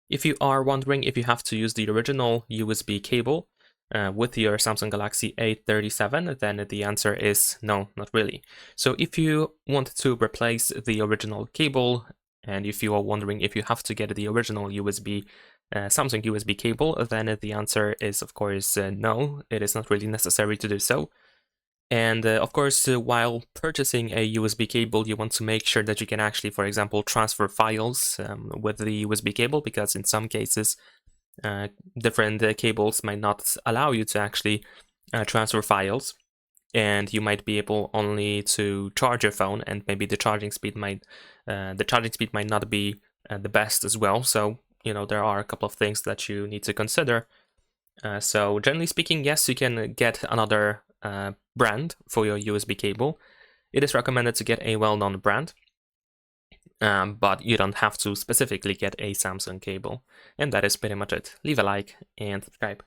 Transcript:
If you are wondering if you have to use the original USB cable with your Samsung Galaxy A37, then the answer is no, not really. So if you want to replace the original cable, and if you are wondering if you have to get the original Samsung USB cable, then the answer is, of course, no, it is not really necessary to do so. And of course, while purchasing a USB cable, you want to make sure that you can actually, for example, transfer files with the USB cable, because in some cases, different cables might not allow you to actually transfer files, and you might be able only to charge your phone, and maybe the charging speed might not be the best as well. So there are a couple of things that you need to consider. So generally speaking, yes, you can get another brand for your USB cable. It is recommended to get a well-known brand, but you don't have to specifically get a Samsung cable. And that is pretty much it. Leave a like and subscribe.